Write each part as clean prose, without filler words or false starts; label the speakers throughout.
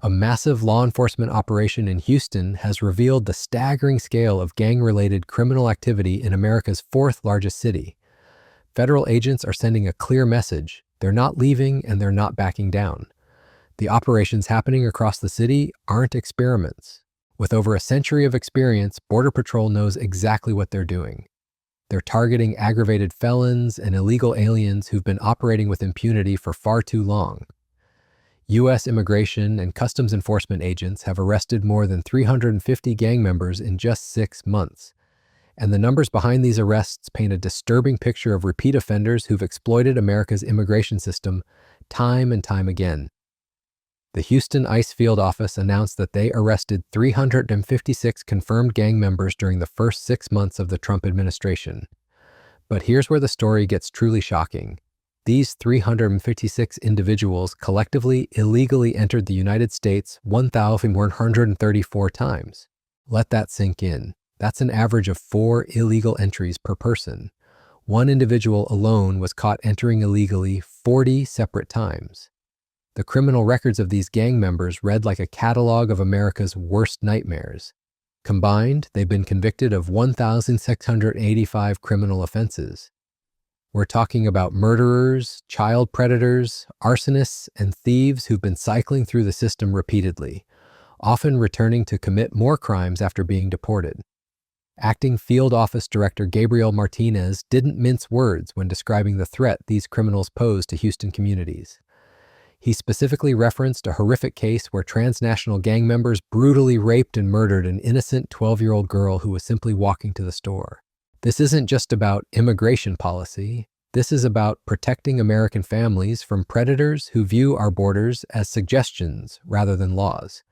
Speaker 1: A massive law enforcement operation in Houston has revealed the staggering scale of gang-related criminal activity in America's fourth largest city. Federal agents are sending a clear message. They're not leaving and they're not backing down. The operations happening across the city aren't experiments. With over a century of experience, Border Patrol knows exactly what they're doing. They're targeting aggravated felons and illegal aliens who've been operating with impunity for far too long. U.S. Immigration and Customs Enforcement agents have arrested more than 350 gang members in just 6 months. And the numbers behind these arrests paint a disturbing picture of repeat offenders who've exploited America's immigration system time and time again. The Houston ICE field office announced that they arrested 356 confirmed gang members during the first 6 months of the Trump administration. But here's where the story gets truly shocking. These 356 individuals collectively illegally entered the United States 1,134 times. Let that sink in. That's an average of 4 illegal entries per person. One individual alone was caught entering illegally 40 separate times. The criminal records of these gang members read like a catalog of America's worst nightmares. Combined, they've been convicted of 1,685 criminal offenses. We're talking about murderers, child predators, arsonists, and thieves who've been cycling through the system repeatedly, often returning to commit more crimes after being deported. Acting Field Office Director Gabriel Martinez didn't mince words when describing the threat these criminals pose to Houston communities. He specifically referenced a horrific case where transnational gang members brutally raped and murdered an innocent 12-year-old girl who was simply walking to the store. This isn't just about immigration policy. This is about protecting American families from predators who view our borders as suggestions rather than laws.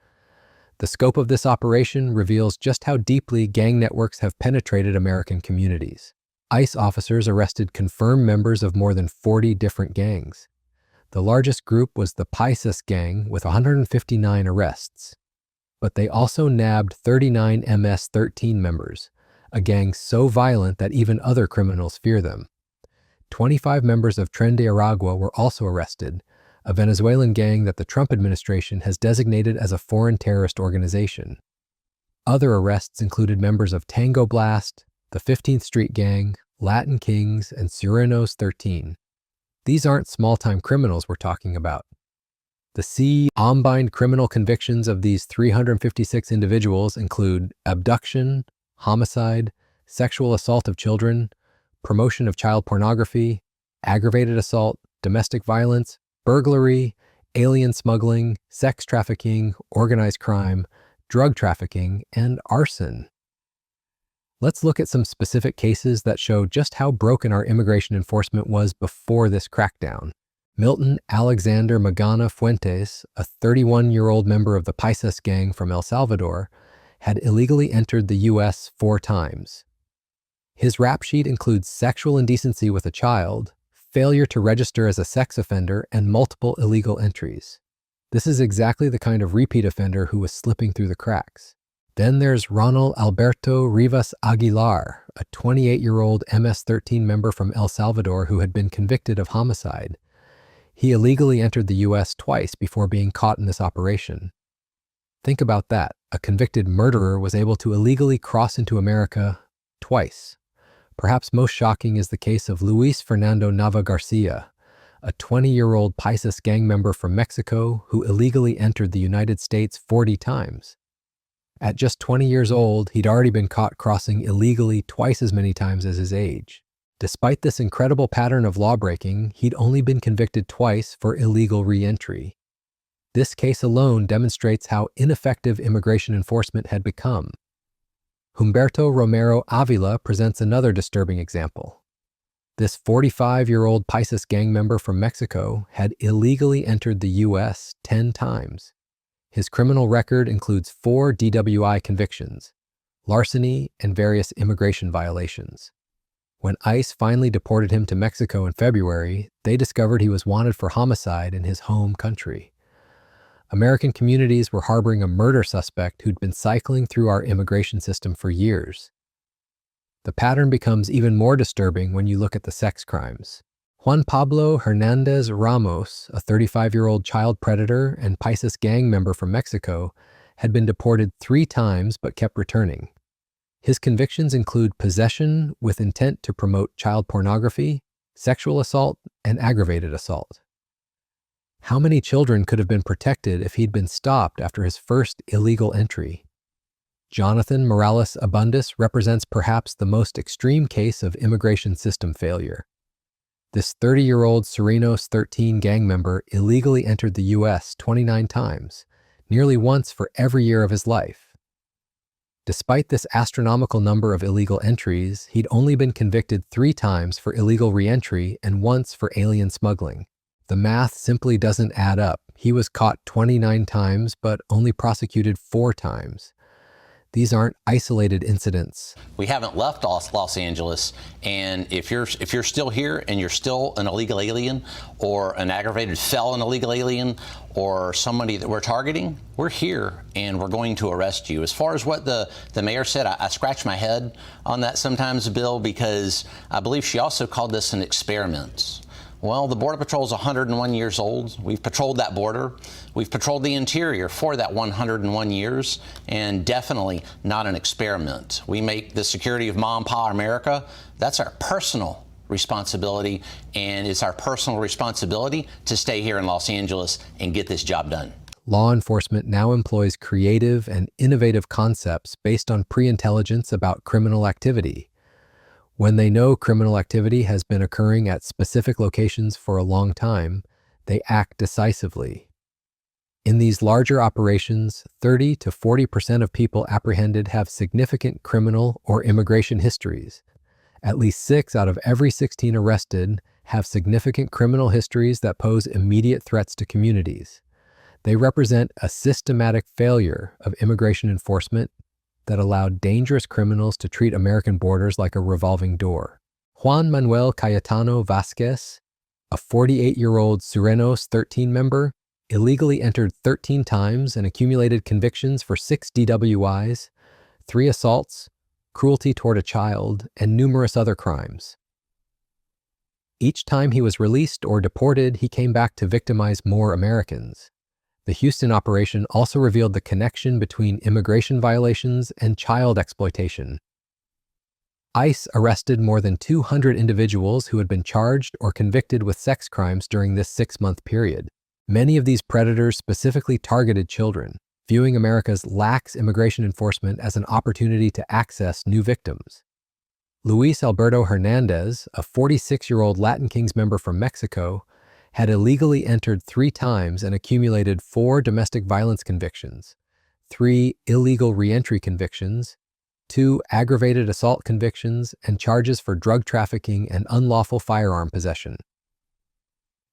Speaker 1: The scope of this operation reveals just how deeply gang networks have penetrated American communities. ICE officers arrested confirmed members of more than 40 different gangs. The largest group was the Pisces gang with 159 arrests. But they also nabbed 39 MS-13 members, a gang so violent that even other criminals fear them. 25 members of Tren de Aragua were also arrested, a Venezuelan gang that the Trump administration has designated as a foreign terrorist organization. Other arrests included members of Tango Blast, the 15th Street Gang, Latin Kings, and Sirenos 13. These aren't small-time criminals we're talking about. The combined criminal convictions of these 356 individuals include abduction, homicide, sexual assault of children, promotion of child pornography, aggravated assault, domestic violence, burglary, alien smuggling, sex trafficking, organized crime, drug trafficking, and arson. Let's look at some specific cases that show just how broken our immigration enforcement was before this crackdown. Milton Alexander Magana Fuentes, a 31-year-old member of the Pisces gang from El Salvador, had illegally entered the U.S. 4 times. His rap sheet includes sexual indecency with a child, failure to register as a sex offender, and multiple illegal entries. This is exactly the kind of repeat offender who was slipping through the cracks. Then there's Ronald Alberto Rivas Aguilar, a 28-year-old MS-13 member from El Salvador who had been convicted of homicide. He illegally entered the U.S. twice before being caught in this operation. Think about that. A convicted murderer was able to illegally cross into America twice. Perhaps most shocking is the case of Luis Fernando Nava Garcia, a 20-year-old Pisces gang member from Mexico who illegally entered the United States 40 times. At just 20 years old, he'd already been caught crossing illegally twice as many times as his age. Despite this incredible pattern of lawbreaking, he'd only been convicted twice for illegal re-entry. This case alone demonstrates how ineffective immigration enforcement had become. Humberto Romero Avila presents another disturbing example. This 45-year-old Pisces gang member from Mexico had illegally entered the U.S. 10 times. His criminal record includes 4 DWI convictions, larceny, and various immigration violations. When ICE finally deported him to Mexico in February, they discovered he was wanted for homicide in his home country. American communities were harboring a murder suspect who'd been cycling through our immigration system for years. The pattern becomes even more disturbing when you look at the sex crimes. Juan Pablo Hernandez Ramos, a 35-year-old child predator and Pisces gang member from Mexico, had been deported 3 times but kept returning. His convictions include possession with intent to promote child pornography, sexual assault, and aggravated assault. How many children could have been protected if he'd been stopped after his first illegal entry? Jonathan Morales Abundis represents perhaps the most extreme case of immigration system failure. This 30-year-old Serenos 13 gang member illegally entered the U.S. 29 times, nearly once for every year of his life. Despite this astronomical number of illegal entries, he'd only been convicted 3 times for illegal reentry and once for alien smuggling. The math simply doesn't add up. He was caught 29 times, but only prosecuted 4 times. These aren't isolated incidents.
Speaker 2: We haven't left Los Angeles, and if you're still here and you're still an illegal alien or an aggravated felon illegal alien or somebody that we're targeting, we're here and we're going to arrest you. As far as what the mayor said, I scratch my head on that sometimes, Bill, because I believe she also called this an experiment. Well, the Border Patrol is 101 years old. We've patrolled that border. We've patrolled the interior for that 101 years, and definitely not an experiment. We make the security of Mom and Pa America, that's our personal responsibility, and it's our personal responsibility to stay here in Los Angeles and get this job done.
Speaker 1: Law enforcement now employs creative and innovative concepts based on pre-intelligence about criminal activity. When they know criminal activity has been occurring at specific locations for a long time, they act decisively. In these larger operations, 30 to 40% of people apprehended have significant criminal or immigration histories. At least 6 out of every 16 arrested have significant criminal histories that pose immediate threats to communities. They represent a systematic failure of immigration enforcement that allowed dangerous criminals to treat American borders like a revolving door. Juan Manuel Cayetano Vasquez, a 48-year-old Serenos 13 member, illegally entered 13 times and accumulated convictions for 6 DWIs, 3 assaults, cruelty toward a child, and numerous other crimes. Each time he was released or deported, he came back to victimize more Americans. The Houston operation also revealed the connection between immigration violations and child exploitation. ICE arrested more than 200 individuals who had been charged or convicted with sex crimes during this 6-month period. Many of these predators specifically targeted children, viewing America's lax immigration enforcement as an opportunity to access new victims. Luis Alberto Hernandez, a 46-year-old Latin Kings member from Mexico, had illegally entered 3 times and accumulated 4 domestic violence convictions, 3 illegal reentry convictions, 2 aggravated assault convictions, and charges for drug trafficking and unlawful firearm possession.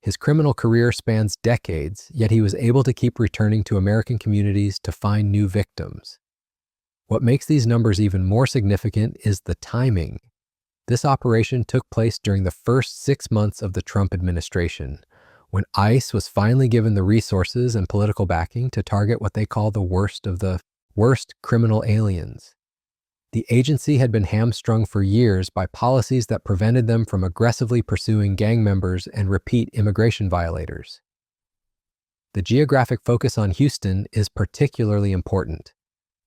Speaker 1: His criminal career spans decades, yet he was able to keep returning to American communities to find new victims. What makes these numbers even more significant is the timing. This operation took place during the first 6 months of the Trump administration, when ICE was finally given the resources and political backing to target what they call the worst of the worst criminal aliens. The agency had been hamstrung for years by policies that prevented them from aggressively pursuing gang members and repeat immigration violators. The geographic focus on Houston is particularly important.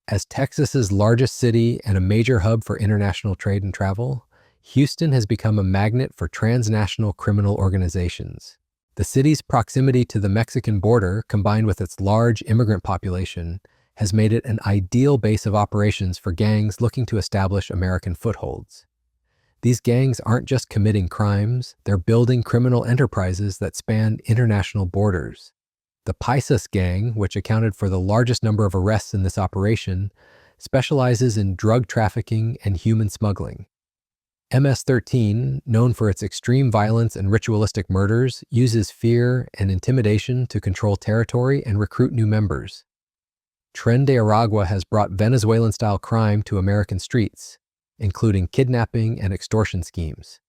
Speaker 1: As Texas's largest city and a major hub for international trade and travel, Houston has become a magnet for transnational criminal organizations. The city's proximity to the Mexican border, combined with its large immigrant population, has made it an ideal base of operations for gangs looking to establish American footholds. These gangs aren't just committing crimes, they're building criminal enterprises that span international borders. The Pisces gang, which accounted for the largest number of arrests in this operation, specializes in drug trafficking and human smuggling. MS-13, known for its extreme violence and ritualistic murders, uses fear and intimidation to control territory and recruit new members. Tren de Aragua has brought Venezuelan-style crime to American streets, including kidnapping and extortion schemes.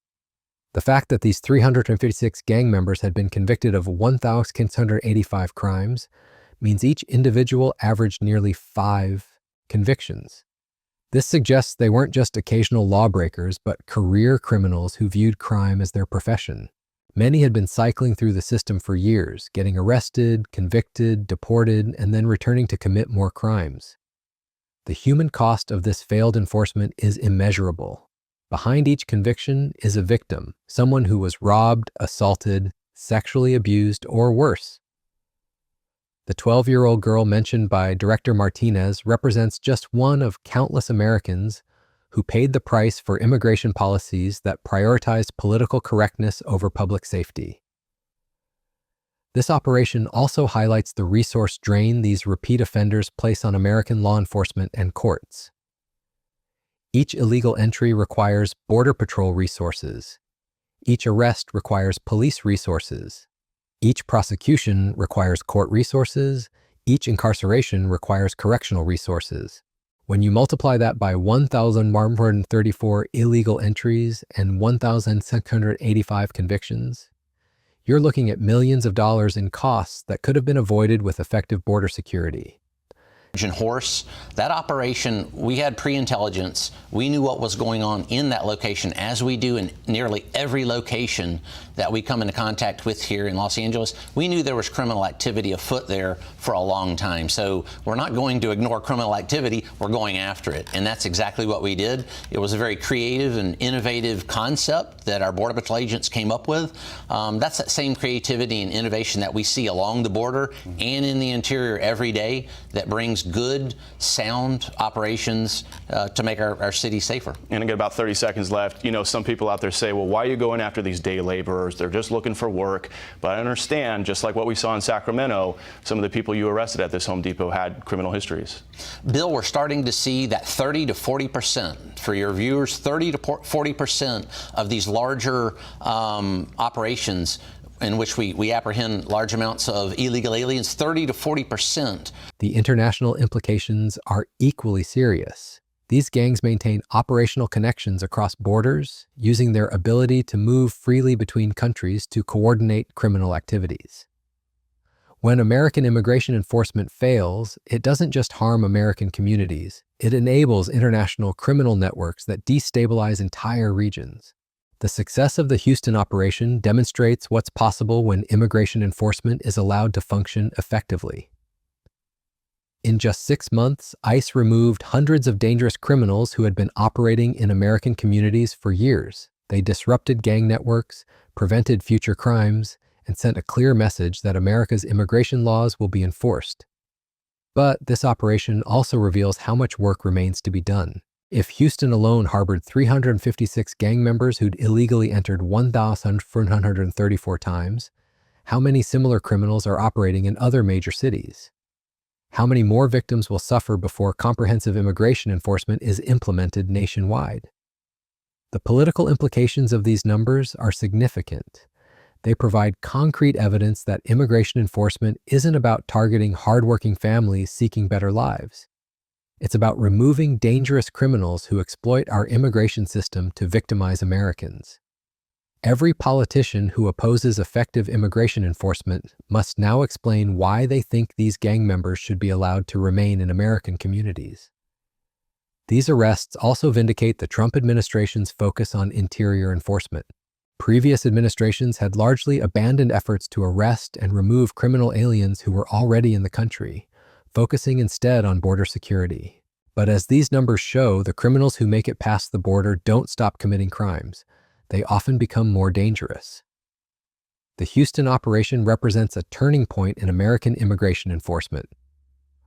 Speaker 1: The fact that these 356 gang members had been convicted of 1,685 crimes means each individual averaged nearly 5 convictions. This suggests they weren't just occasional lawbreakers, but career criminals who viewed crime as their profession. Many had been cycling through the system for years, getting arrested, convicted, deported, and then returning to commit more crimes. The human cost of this failed enforcement is immeasurable. Behind each conviction is a victim, someone who was robbed, assaulted, sexually abused, or worse. The 12-year-old girl mentioned by Director Martinez represents just one of countless Americans who paid the price for immigration policies that prioritized political correctness over public safety. This operation also highlights the resource drain these repeat offenders place on American law enforcement and courts. Each illegal entry requires Border Patrol resources. Each arrest requires police resources. Each prosecution requires court resources. Each incarceration requires correctional resources. When you multiply that by 1,134 illegal entries and 1,685 convictions, you're looking at millions of dollars in costs that could have been avoided with effective border security.
Speaker 2: Horse, that operation, we had pre-intelligence. We knew what was going on in that location, as we do in nearly every location that we come into contact with here in Los Angeles. We knew there was criminal activity afoot there for a long time. So we're not going to ignore criminal activity, we're going after it. And that's exactly what we did. It was a very creative and innovative concept that our Border Patrol agents came up with. That's that same creativity and innovation that we see along the border and in the interior every day that brings good, sound operations to make our city safer.
Speaker 3: And I got about 30 seconds left. You know, some people out there say, well, why are you going after these day laborers? They're just looking for work. But I understand, just like what we saw in Sacramento, some of the people you arrested at this Home Depot had criminal histories.
Speaker 2: Bill, we're starting to see that 30 to 40%, for your viewers, 30 to 40% of these larger operations in which we apprehend large amounts of illegal aliens, 30 to 40%.
Speaker 1: The international implications are equally serious. These gangs maintain operational connections across borders, using their ability to move freely between countries to coordinate criminal activities. When American immigration enforcement fails, it doesn't just harm American communities, it enables international criminal networks that destabilize entire regions. The success of the Houston operation demonstrates what's possible when immigration enforcement is allowed to function effectively. In just 6 months, ICE removed hundreds of dangerous criminals who had been operating in American communities for years. They disrupted gang networks, prevented future crimes, and sent a clear message that America's immigration laws will be enforced. But this operation also reveals how much work remains to be done. If Houston alone harbored 356 gang members who'd illegally entered 1,434 times, how many similar criminals are operating in other major cities? How many more victims will suffer before comprehensive immigration enforcement is implemented nationwide? The political implications of these numbers are significant. They provide concrete evidence that immigration enforcement isn't about targeting hardworking families seeking better lives. It's about removing dangerous criminals who exploit our immigration system to victimize Americans. Every politician who opposes effective immigration enforcement must now explain why they think these gang members should be allowed to remain in American communities. These arrests also vindicate the Trump administration's focus on interior enforcement. Previous administrations had largely abandoned efforts to arrest and remove criminal aliens who were already in the country, focusing instead on border security. But as these numbers show, the criminals who make it past the border don't stop committing crimes. They often become more dangerous. The Houston operation represents a turning point in American immigration enforcement.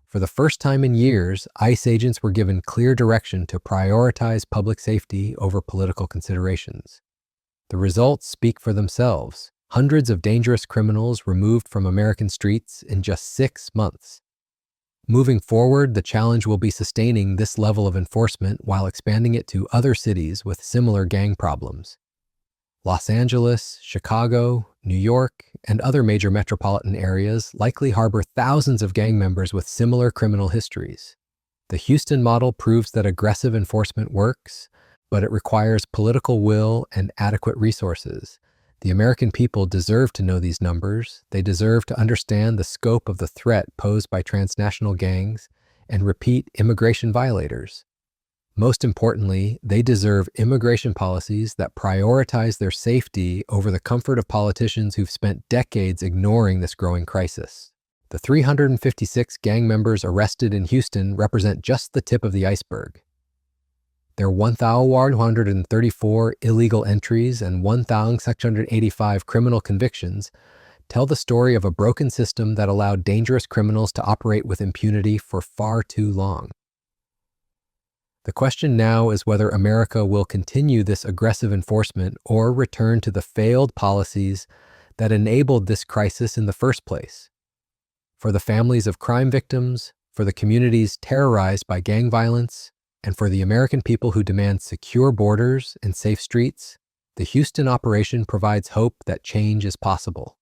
Speaker 1: For the first time in years, ICE agents were given clear direction to prioritize public safety over political considerations. The results speak for themselves. Hundreds of dangerous criminals removed from American streets in just 6 months. Moving forward, the challenge will be sustaining this level of enforcement while expanding it to other cities with similar gang problems. Los Angeles, Chicago, New York, and other major metropolitan areas likely harbor thousands of gang members with similar criminal histories. The Houston model proves that aggressive enforcement works, but it requires political will and adequate resources. The American people deserve to know these numbers. They deserve to understand the scope of the threat posed by transnational gangs and repeat immigration violators. Most importantly, they deserve immigration policies that prioritize their safety over the comfort of politicians who've spent decades ignoring this growing crisis. The 356 gang members arrested in Houston represent just the tip of the iceberg. Their 1,134 illegal entries and 1,685 criminal convictions tell the story of a broken system that allowed dangerous criminals to operate with impunity for far too long. The question now is whether America will continue this aggressive enforcement or return to the failed policies that enabled this crisis in the first place. For the families of crime victims, for the communities terrorized by gang violence, and for the American people who demand secure borders and safe streets, the Houston operation provides hope that change is possible.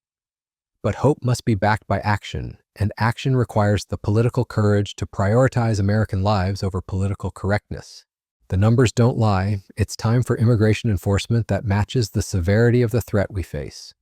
Speaker 1: But hope must be backed by action, and action requires the political courage to prioritize American lives over political correctness. The numbers don't lie. It's time for immigration enforcement that matches the severity of the threat we face.